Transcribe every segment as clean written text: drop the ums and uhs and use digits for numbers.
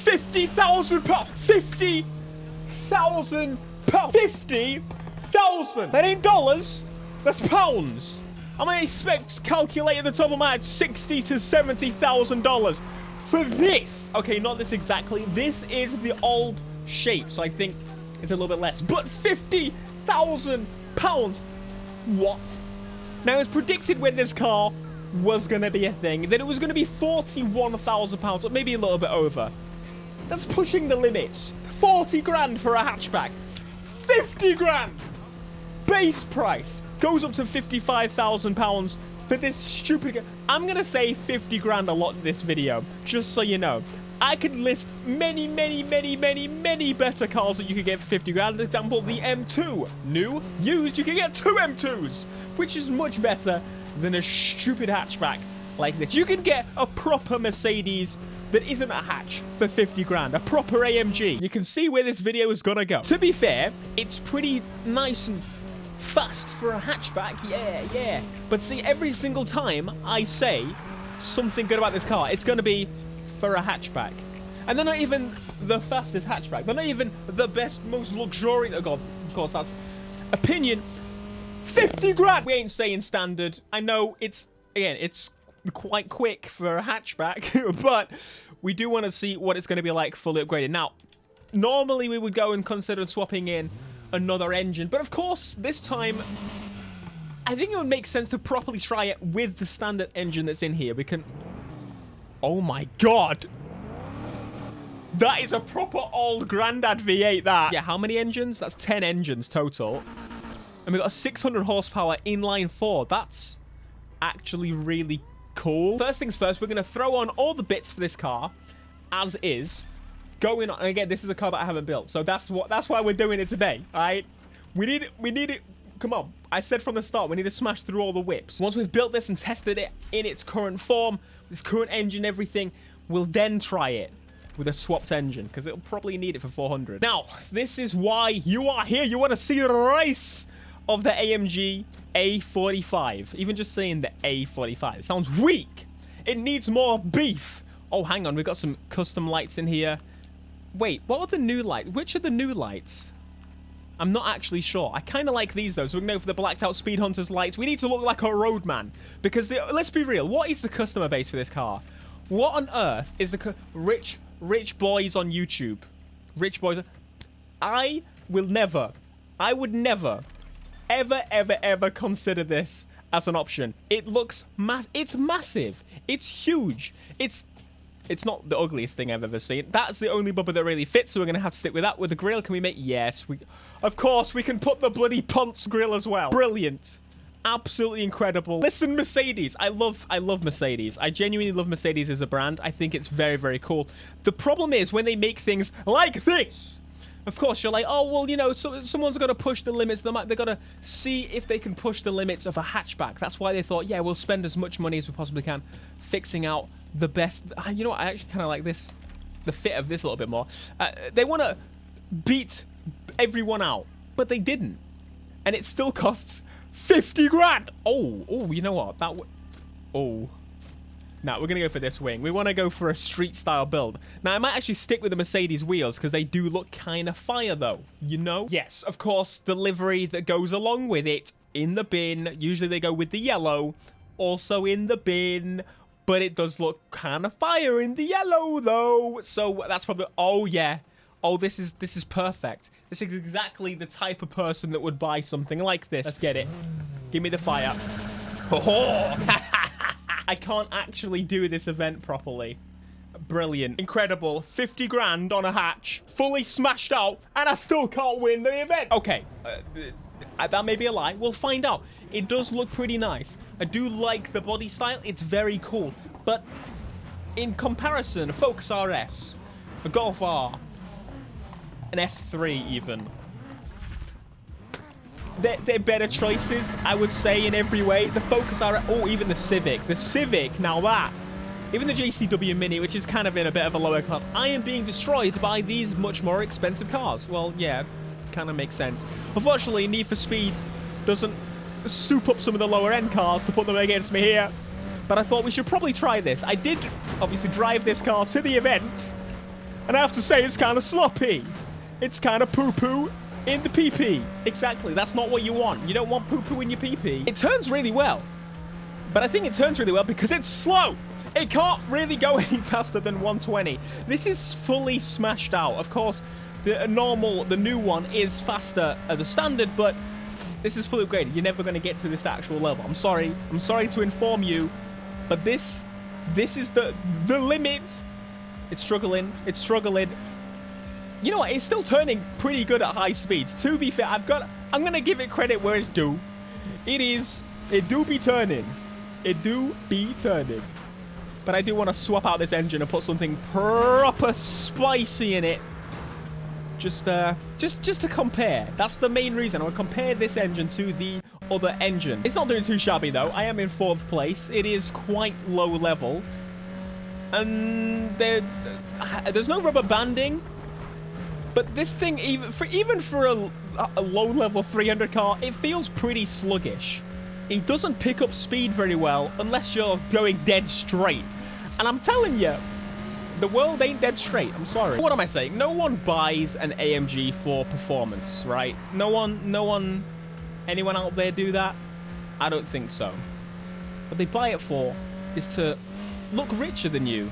£50,000. £50,000. 50,000. That ain't dollars. That's pounds. I'm gonna expect calculate at the top of my head $60,000 to $70,000 for this. Okay, not this exactly. This is the old shape, so I think it's a little bit less. But £50,000. What? Now, it's predicted when this car was going to be a thing that it was going to be £41,000, or maybe a little bit over. That's pushing the limits. 40 grand for a hatchback. 50 grand. Base price goes up to £55,000 for this stupid... I'm going to say 50 grand a lot in this video, just so you know. I could list many better cars that you could get for 50 grand. For example, the M2. New, used, you can get 2 M2s, which is much better than a stupid hatchback like this. You can get a proper Mercedes that isn't a hatch for 50 grand. A proper AMG. You can see where this video is gonna go. To be fair, it's pretty nice and fast for a hatchback. Yeah. But see, every single time I say something good about this car, it's gonna be for a hatchback. And they're not even the fastest hatchback. They're not even the best, most luxurious. Oh god, of course, that's opinion. 50 grand. We ain't saying standard. I know it's quite quick for a hatchback, but we do want to see what it's going to be like fully upgraded. Now, normally we would go and consider swapping in another engine, but of course, this time, I think it would make sense to properly try it with the standard engine that's in here. We can... Oh my god. That is a proper old granddad V8, that. Yeah, how many engines? That's 10 engines total. And we've got a 600 horsepower inline 4. That's actually really cool. First things first, we're going to throw on all the bits for this car as is. Going on, and again, this is a car that I haven't built, so that's why we're doing it today. All right, we need it. Come on, I said from the start, we need to smash through all the whips. Once we've built this and tested it in its current form, its current engine, everything, we'll then try it with a swapped engine, because it'll probably need it for 400. Now, this is why you are here. You want to see the race of the AMG A45. Even just saying the A45 sounds weak. It needs more beef. Oh, hang on, we've got some custom lights in here. Wait, what are the new lights? Which are the new lights? I'm not actually sure. I kind of like these, though. So we can go for the blacked out Speed Hunters lights. We need to look like a roadman. Because, let's be real. What is the customer base for this car? What on earth is the... Rich boys on YouTube. Rich boys... I would never, ever consider this as an option. It looks... It's massive. It's huge. It's not the ugliest thing I've ever seen. That's the only bumper that really fits, so we're going to have to stick with that. With the grill, can we make... Yes, of course, we can put the bloody Ponce grill as well. Brilliant. Absolutely incredible. Listen, Mercedes. I love Mercedes. I genuinely love Mercedes as a brand. I think it's very cool. The problem is when they make things like this. Of course, you're like, oh, well, you know, someone's got to push the limits. They've got to see if they can push the limits of a hatchback. That's why they thought, yeah, we'll spend as much money as we possibly can fixing out the best. You know what? I actually kind of like this, the fit of this a little bit more. They want to beat everyone out, but they didn't. And it still costs 50 grand. Oh, you know what? Now, we're going to go for this wing. We want to go for a street-style build. Now, I might actually stick with the Mercedes wheels because they do look kind of fire, though. You know? Yes, of course, the livery that goes along with it in the bin. Usually they go with the yellow. Also in the bin. But it does look kind of fire in the yellow, though. So that's probably... Oh, yeah. Oh, this is perfect. This is exactly the type of person that would buy something like this. Let's get it. Give me the fire. Oh! I can't actually do this event properly. Brilliant. Incredible. 50 grand on a hatch. Fully smashed out. And I still can't win the event. Okay. That may be a lie. We'll find out. It does look pretty nice. I do like the body style. It's very cool. But in comparison, a Focus RS, a Golf R, an S3 even. They're better choices, I would say, in every way. The Focus RS, oh, even the Civic. The Civic, now that. Even the JCW Mini, which is kind of in a bit of a lower class. I am being destroyed by these much more expensive cars. Well, yeah, kind of makes sense. Unfortunately, Need for Speed doesn't soup up some of the lower end cars to put them against me here. But I thought we should probably try this. I did obviously drive this car to the event. And I have to say, it's kind of sloppy. It's kind of poo-poo in the PP. Exactly. That's not what you want. You don't want poo-poo in your PP. It turns really well. But I think it turns really well because it's slow. It can't really go any faster than 120. This is fully smashed out. Of course, the new one is faster as a standard, but this is fully upgraded. You're never going to get to this actual level. I'm sorry. I'm sorry to inform you, but this is the limit. It's struggling. It's struggling. You know what? It's still turning pretty good at high speeds. To be fair, I'm going to give it credit where it's due. It do be turning. It do be turning. But I do want to swap out this engine and put something proper spicy in it. Just to compare. That's the main reason. I want to compare this engine to the other engine. It's not doing too shabby, though. I am in 4th place. It is quite low level. And there's no rubber banding. But this thing, even for a low-level 300 car, it feels pretty sluggish. It doesn't pick up speed very well unless you're going dead straight. And I'm telling you, the world ain't dead straight. I'm sorry. What am I saying? No one buys an AMG for performance, right? Anyone out there do that? I don't think so. What they buy it for is to look richer than you.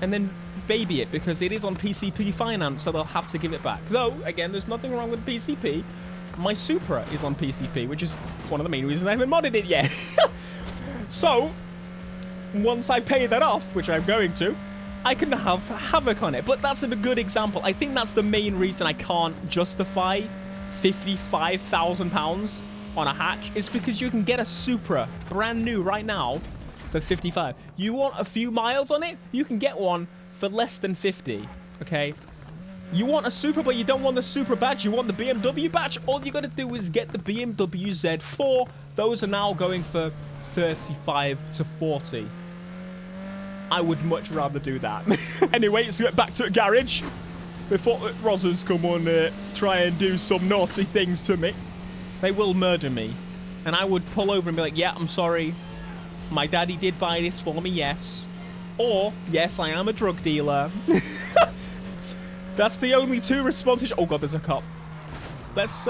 And then baby it because it is on PCP finance, so they'll have to give it back. Though, again, there's nothing wrong with PCP. My Supra is on PCP, which is one of the main reasons I haven't modded it yet. So, once I pay that off, which I'm going to, I can have Havoc on it. But that's a good example. I think that's the main reason I can't justify £55,000 on a hatch. It's because you can get a Supra brand new right now for 55. You want a few miles on it? You can get one for less than 50, okay? You want a Supra, but you don't want the Supra badge. You want the BMW badge. All you got to do is get the BMW Z4. Those are now going for 35 to 40. I would much rather do that. Anyway, let's get back to the garage before the Rozzers come on try and do some naughty things to me. They will murder me. And I would pull over and be like, yeah, I'm sorry. My daddy did buy this for me, yes. Or, yes, I am a drug dealer. That's the only two responses. Oh, God, there's a cop. Let's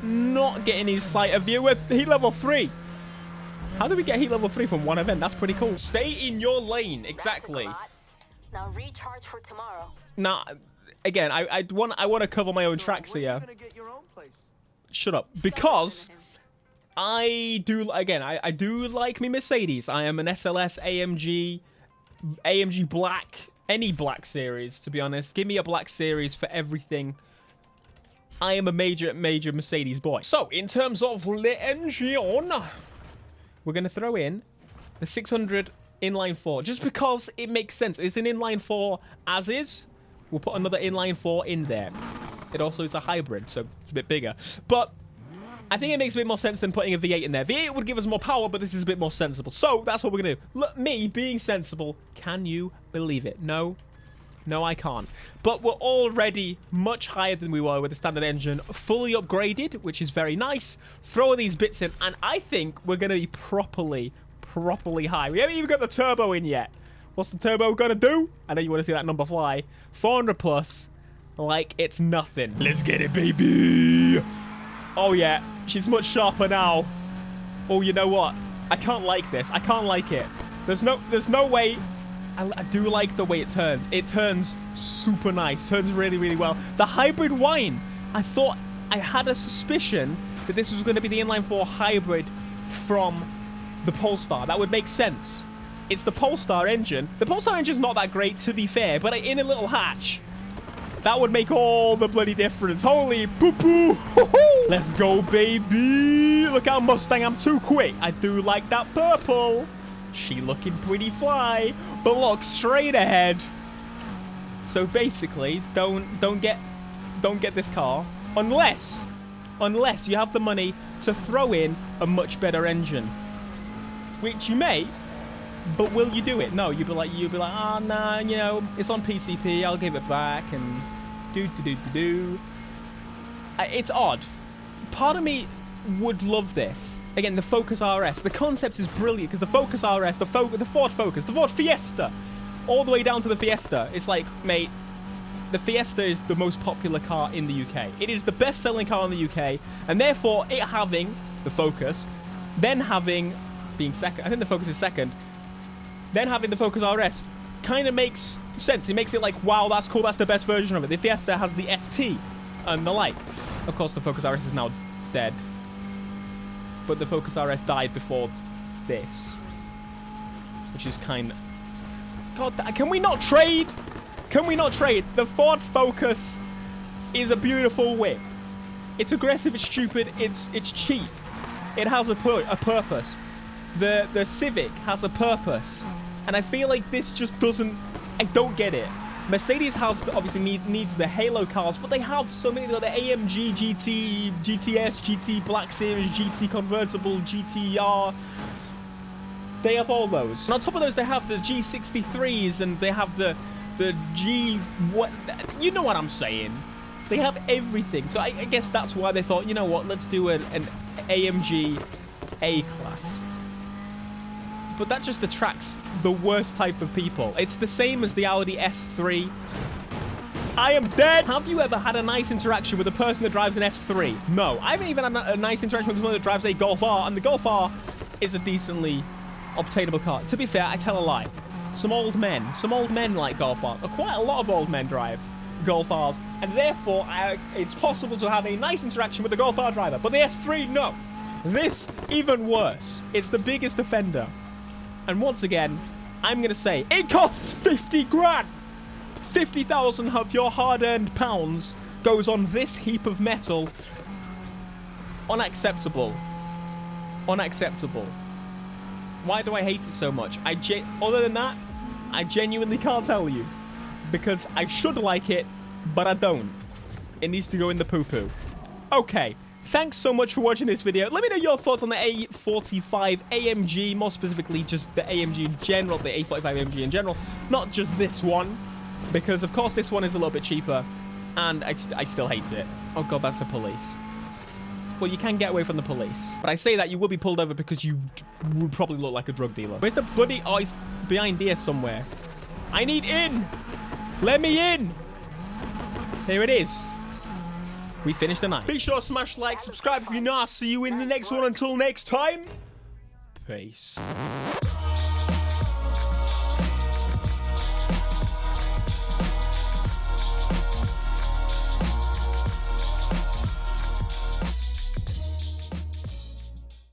not get in his sight of view with heat level 3. How do we get heat level 3 from one event? That's pretty cool. Stay in your lane. Exactly. Now recharge for tomorrow. Now, again, I want to cover my own tracks here. Shut up. Because I do like me Mercedes. I am an SLS, AMG Black, any Black series, to be honest. Give me a Black series for everything. I am a major Mercedes boy. So, in terms of the engine, we're going to throw in the 600 inline 4, just because it makes sense. It's an inline 4 as is. We'll put another inline 4 in there. It also is a hybrid, so it's a bit bigger. But I think it makes a bit more sense than putting a V8 in there. V8 would give us more power, but this is a bit more sensible. So that's what we're going to do. Look, me being sensible, can you believe it? No. No, I can't. But we're already much higher than we were with the standard engine, fully upgraded, which is very nice. Throw these bits in, and I think we're going to be properly high. We haven't even got the turbo in yet. What's the turbo going to do? I know you want to see that number fly. 400 plus, like it's nothing. Let's get it, baby. Oh, yeah. She's much sharper now. Oh, you know what? I can't like this. I can't like it. There's no way. I do like the way it turns. It turns super nice. Turns really well. The hybrid whine. I thought I had a suspicion that this was going to be the inline 4 hybrid from the Polestar. That would make sense. It's the Polestar engine. The Polestar engine's not that great, to be fair, but in a little hatch, that would make all the bloody difference. Holy poo-poo. Let's go, baby. Look how Mustang. I'm too quick. I do like that purple. She looking pretty fly, but look straight ahead. So basically, don't get this car unless you have the money to throw in a much better engine, which you may. But will you do it? No, you'll be like, oh, nah, you know, it's on PCP. I'll give it back and do. It's odd. Part of me would love this. Again, the Focus RS. The concept is brilliant because the Focus RS, the Ford Focus, the Ford Fiesta, all the way down to the Fiesta. It's like, mate, the Fiesta is the most popular car in the UK. It is the best-selling car in the UK, and therefore it having the Focus, then having being second. I think the Focus is second. Then having the Focus RS kind of makes sense. It makes it like, wow, that's cool. That's the best version of it. The Fiesta has the ST and the like. Of course, the Focus RS is now dead, but the Focus RS died before this, which is kind of... God, can we not trade? Can we not trade? The Ford Focus is a beautiful whip. It's aggressive, it's stupid, it's cheap. It has a purpose. The Civic has a purpose. And I feel like this just doesn't... I don't get it. Mercedes has obviously needs the Halo cars, but they have so many. They've got the AMG, GT, GTS, GT Black Series, GT Convertible, GTR. They have all those. And on top of those, they have the G63s, and they have the G... What? You know what I'm saying. They have everything. So I guess that's why they thought, you know what, let's do an AMG A-Class. But that just attracts the worst type of people. It's the same as the Audi S3. I am dead. Have you ever had a nice interaction with a person that drives an S3? No. I haven't even had a nice interaction with someone that drives a Golf R, and the Golf R is a decently obtainable car. To be fair, I tell a lie. Some old men like Golf R. Quite a lot of old men drive Golf Rs, and therefore it's possible to have a nice interaction with the Golf R driver. But the S3, no. This, even worse. It's the biggest offender. And once again, I'm going to say, it costs 50 grand. 50,000 of your hard-earned pounds goes on this heap of metal. Unacceptable. Unacceptable. Why do I hate it so much? Other than that, I genuinely can't tell you. Because I should like it, but I don't. It needs to go in the poo-poo. Okay. Thanks so much for watching this video. Let me know your thoughts on the A45 AMG, more specifically just the AMG in general, the A45 AMG in general, not just this one, because of course this one is a little bit cheaper, and I still hate it. Oh god, that's the police. Well, you can get away from the police, but I say that you will be pulled over because you would probably look like a drug dealer. Where's the buddy? Oh, he's behind here somewhere. I need in! Let me in! Here it is. We finished the night. Be sure to smash like, subscribe if you're not. See you in the next one. Until next time, peace.